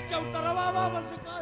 चौतरवा बन चुका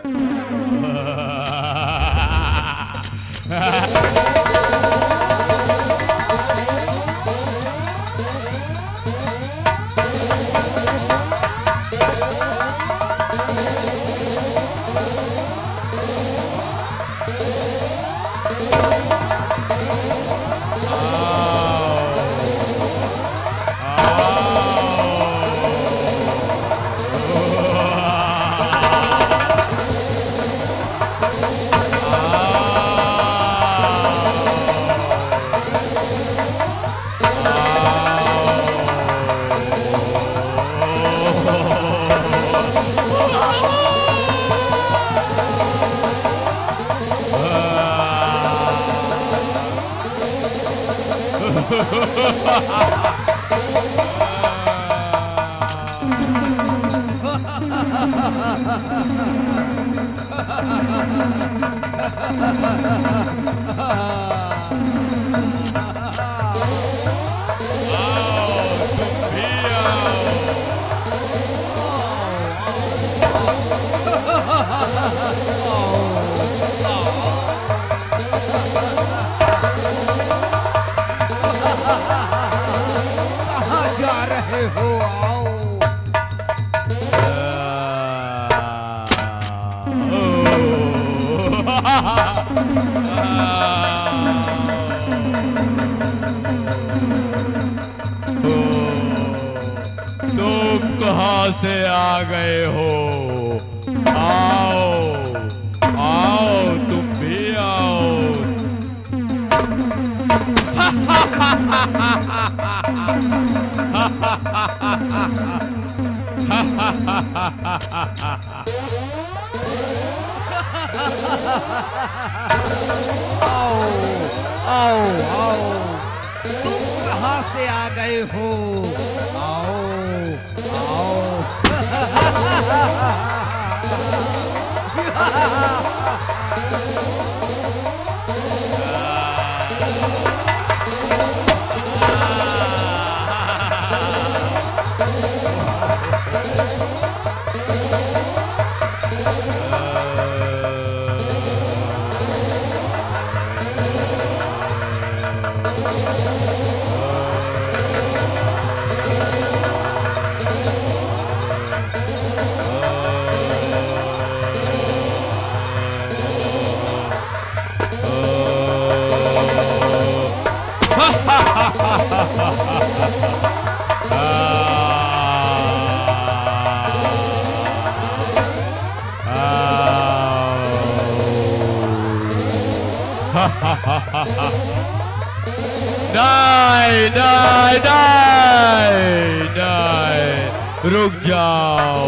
तुम कहां से आ गए हो? आओ आओ, तुम भी आओ। आओ आओ आओ, तुम कहां से आ गए हो? आओ आओ। नहीं नहीं नहीं नहीं, रुक जाओ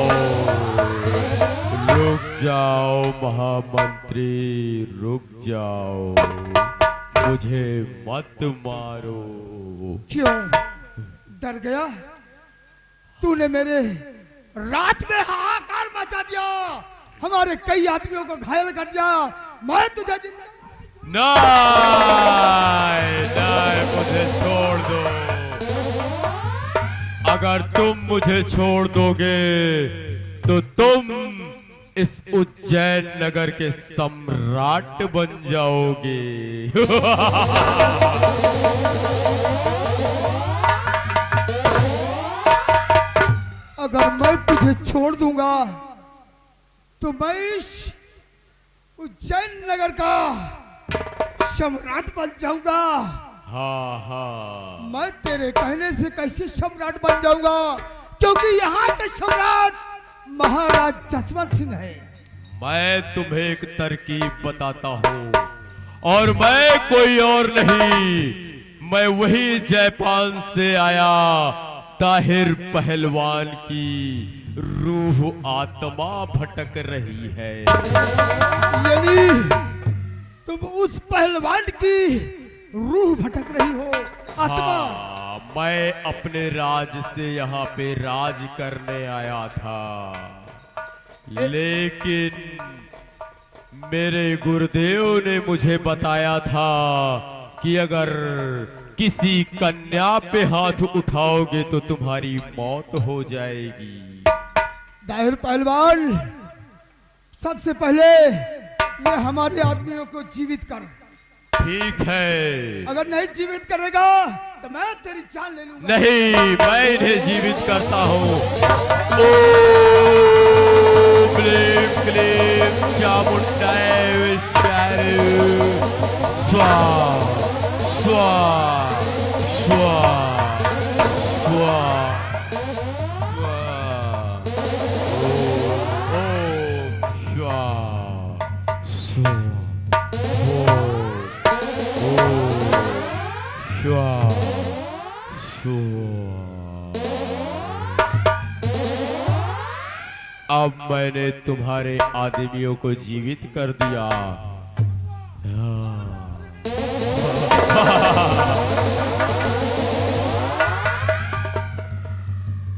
रुक जाओ महामंत्री, रुक जाओ, मुझे मत मारो। क्यों डर गया? तूने मेरे राज में हाहाकार मचा दिया, हमारे कई आदमियों को घायल कर दिया। मैं तुझे जिंदा नहीं नहीं, मुझे छोड़ दो। अगर तुम मुझे छोड़ दोगे तो तुम इस उज्जैन नगर के सम्राट बन जाओगे। अगर मैं तुझे छोड़ दूंगा तो मैं इस उज्जैन नगर का सम्राट बन जाऊंगा। हाँ हाँ, मैं तेरे कहने से कैसे सम्राट बन जाऊंगा, क्योंकि यहाँ के सम्राट महाराज जसवंत सिंह है। मैं तुम्हें एक तरकीब बताता हूँ, और मैं कोई और नहीं, मैं वही जापान से आया ताहिर पहलवान की रूह आत्मा भटक रही है। यानी तुम उस पहलवान की रूह भटक रही हो, आत्मा। हाँ, मैं अपने राज से यहाँ पे राज करने आया था, लेकिन मेरे गुरुदेव ने मुझे बताया था कि अगर किसी कन्या पे हाथ उठाओगे तो तुम्हारी मौत हो जाएगी। दाहिर पहलवान, सबसे पहले ये हमारे आदमियों को जीवित कर। ठीक है। अगर नहीं जीवित करेगा तो मैं तेरी जान ले लूंगा। नहीं, मैं इन्हें जीवित करता हूँ। ओम क्लीम क्लीम चामुंडाय विष्णु स्वा स्वा स्वा स्वा अब मैंने तुम्हारे आदमियों को जीवित कर दिया।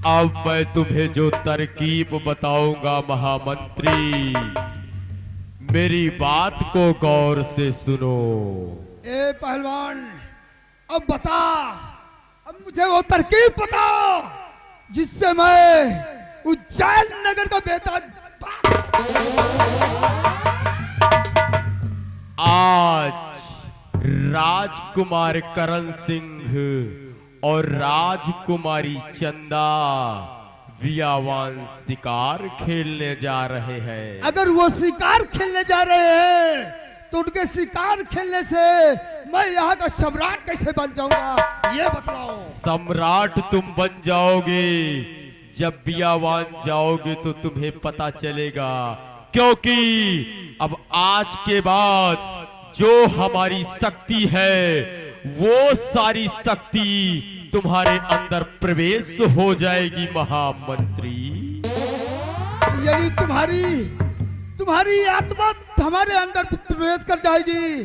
अब मैं तुम्हें जो तरकीब बताऊंगा महामंत्री, मेरी बात को गौर से सुनो। ए पहलवान, अब बता, अब मुझे वो तरकीब बताओ जिससे मैं उज्जैन नगर का बेताज। आज राजकुमार करण सिंह और राजकुमारी चंदा वियावान शिकार खेलने जा रहे हैं। अगर वो शिकार खेलने जा रहे हैं तो उनके शिकार खेलने से मैं यहाँ का सम्राट कैसे बन जाऊंगा, ये बताओ। सम्राट तुम बन जाओगे जब बियावान जाओगे तो तुम्हें पता चलेगा, क्योंकि अब आज के बाद जो हमारी शक्ति है वो सारी शक्ति तुम्हारे अंदर प्रवेश हो जाएगी महामंत्री। यानी तुम्हारी आत्मा हमारे अंदर प्रवेश कर जाएगी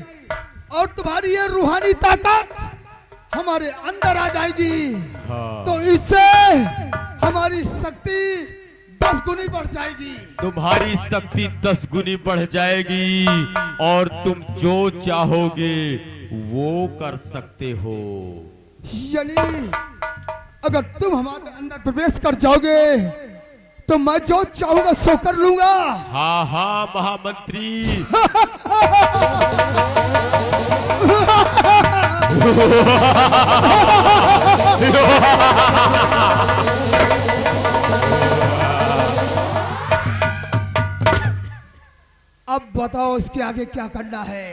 और तुम्हारी ये रूहानी ताकत हमारे अंदर आ जाएगी। हाँ। तो इससे हमारी शक्ति 10 गुनी बढ़ जाएगी। तुम्हारी शक्ति 10 गुनी बढ़ जाएगी और तुम जो चाहोगे वो कर सकते हो। यानी अगर तुम हमारे अंदर प्रवेश कर जाओगे तो मैं जो चाहूंगा सो कर लूंगा। हाँ हाँ महामंत्री। अब बताओ इसके आगे क्या करना है,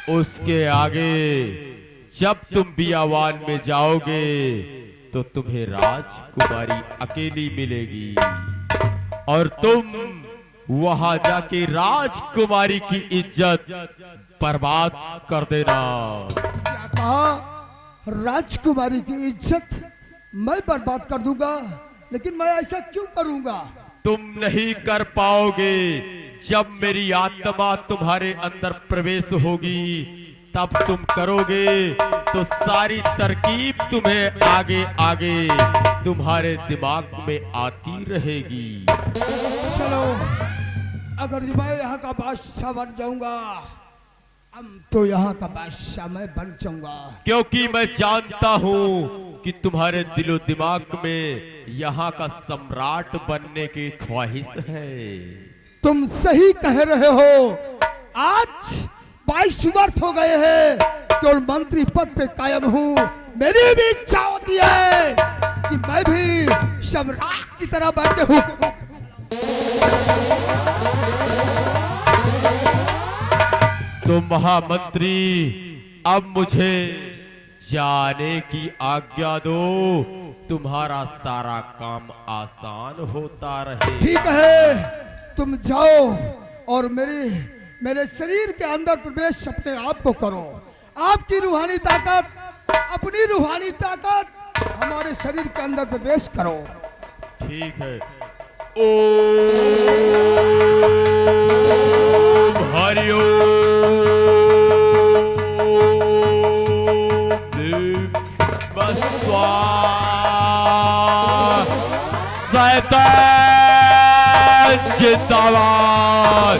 उसके आगे जब तुम बियावान में जाओगे तो तुम्हें राजकुमारी अकेली मिलेगी और तुम वहां जाके राजकुमारी की इज्जत बर्बाद कर देना। क्या कहा? राजकुमारी की इज्जत मैं बर्बाद कर दूंगा? लेकिन मैं ऐसा क्यों करूंगा? तुम नहीं कर पाओगे। जब मेरी आत्मा तुम्हारे अंदर प्रवेश होगी तब तुम करोगे तो सारी तरकीब तुम्हें आगे आगे तुम्हारे दिमाग में आती रहेगी। चलो, अगर मैं यहाँ का बादशाह बन जाऊंगा, अब तो यहाँ का बादशाह मैं बन जाऊंगा, क्योंकि मैं जानता हूँ कि तुम्हारे दिलो दिमाग में यहाँ का सम्राट बनने की ख्वाहिश है। तुम सही कह रहे हो। आज 22 वर्ष हो गए हैं केवल मंत्री पद पे कायम हूँ। मेरी भी इच्छा होती है कि मैं भी सम्राट की तरह बैठे हूँ। तो महामंत्री, अब मुझे जाने की आज्ञा दो, तुम्हारा सारा काम आसान होता रहे। ठीक है, तुम जाओ और मेरे शरीर के अंदर प्रवेश अपने आप को करो। आपकी रूहानी ताकत, अपनी रूहानी ताकत हमारे शरीर के अंदर प्रवेश करो। ठीक है। ओम हरि जिंदाबाद,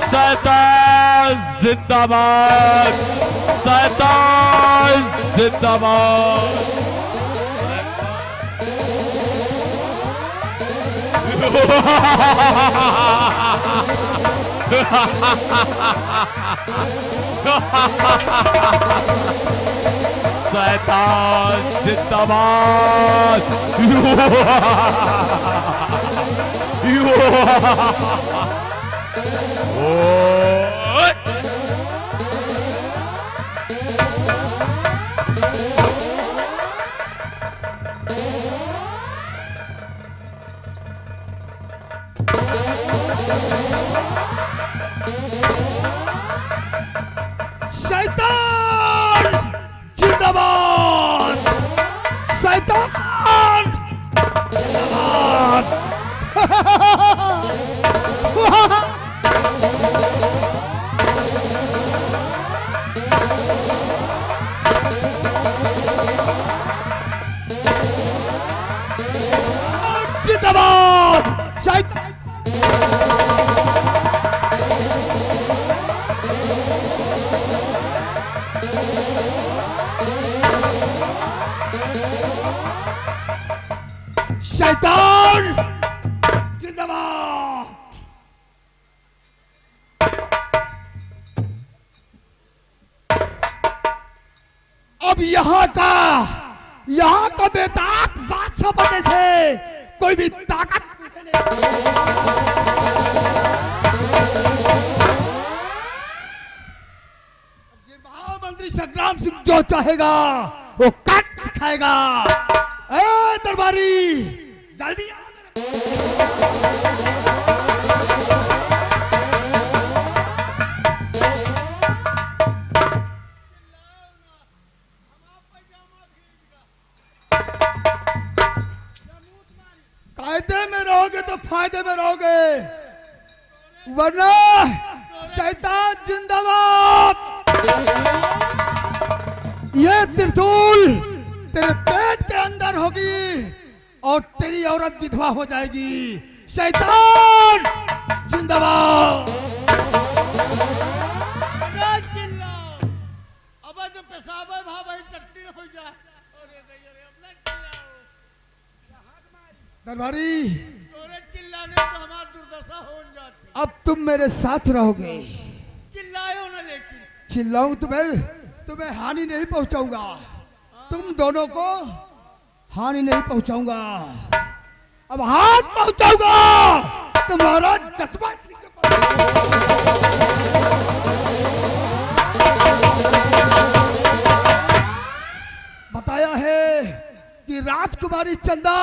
शैतान जिंदाबाद, शैतान जिंदाबाद। शैतान जिंदाबाद। ओए! शैतान जिंदाबाद, शैतान जिंदाबाद। जिंदाबाद शैतान। शैतान जिंदाबाद। अब यहाँ का बेताक बादशाह बनने से कोई भी ताकत महामंत्री संग्राम सिंह जो चाहेगा वो काट खाएगा। ए दरबारी जल्दी आ कायदे में रहोगे तो फायदे में रहोगे, वरना शैतान जिंदाबाद। ये त्रिशूल तेरे पेट के अंदर होगी और तेरी औरत विधवा हो जाएगी। शैतान जिंदाबाद। अब जो पेशाब है भाई टट्टी हो जाए। दरबारी चिल्लाने तो हमारी दुर्दशा हो जाती। अब तुम मेरे साथ रहोगे। चिल्लाओ ना, लेकिन चिल्लाऊं तुम्हें हानि नहीं पहुंचाऊंगा। तुम दोनों को हानि नहीं पहुंचाऊंगा। अब हाथ पहुंचाऊंगा तुम्हारा जज्बा। बताया है कि राजकुमारी चंदा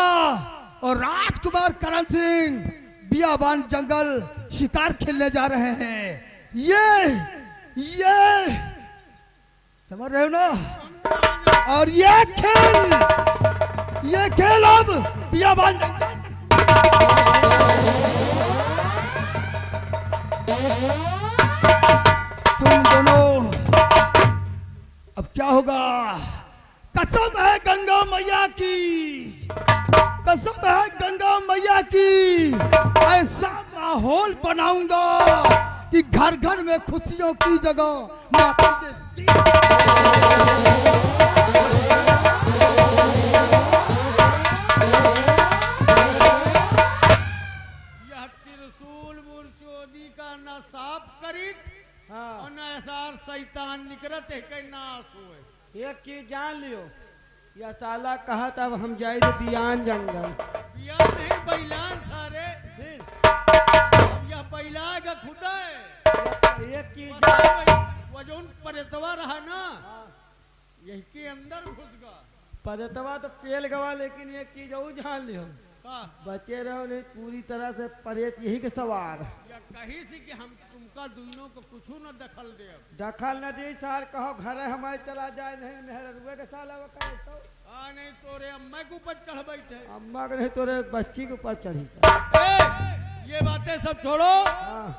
और राजकुमार करण सिंह बियाबान जंगल शिकार खेलने जा रहे हैं। ये समझ रहे हो ना? और ये खेल अब बियाबान जंगल। तुम दोनों अब क्या होगा? कसम है गंगा मैया की, कसम है गंगा मैया की, ऐसा माहौल बनाऊंगा कि घर घर में खुशियों की जगह माता के यह त्रिशूल मूर्चोदी का न साफ करित और न ऐसा शैतान निकरत है कि नाश हुए। एक चीज जान लियो, या साला कहा तब हम जाए बियान जंगल। बियान नहीं बैलान सारे। अब यह बैला का खुदा है। एक चीज वो जो परेतवा रहा ना, यही के अंदर घुस गया। पदतवा तो पेल गवा, लेकिन एक चीज और जान लियो, बचे रहो नहीं पूरी तरह से परेत यही के सवार। या कहीं से कि हम तुमका दोनों को कुछ न दखल दे। दखल न दे सार, कहो घर हमारे चला जाए, नहीं मेहरुए के साला तो नहीं तोरे अम्मा के ऊपर चढ़ बैठे। अम्मा के नहीं तोरे बच्ची के ऊपर चढ़ी सा। ये बातें सब छोड़ो। हाँ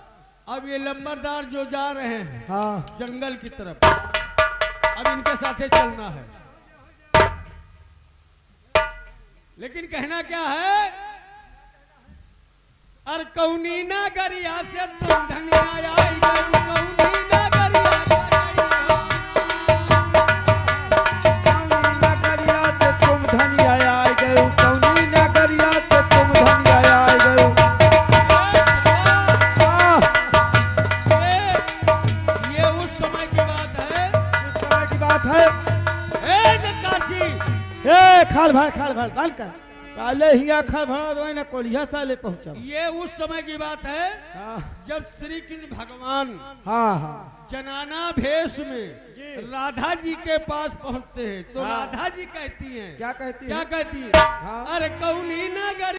अब ये लंबरदार जो जा रहे हैं हाँ जंगल की तरफ, अब इनके साथे चलना है। लेकिन कहना क्या है? अर कौनी नगरिया से तुम धनिया आई गई, कौनी नगरिया नगरिया से तुम धनिया आई गए, कौनी नगरिया से तुम धनिया आई गए। समय की बात है, उस समय की बात है। ए नक्काशी, ए खाल भाई बाल कर काले हिया खा भरा दो ना कोलिया साले पहुंचा। ये उस समय की बात है हाँ जब श्री कृष्ण भगवान हाँ जनाना भेष में जी। राधा जी के पास पहुंचते हैं तो हाँ। राधा जी कहती हैं, क्या कहती क्या है? कहती है? हाँ। अरे कौनी नगर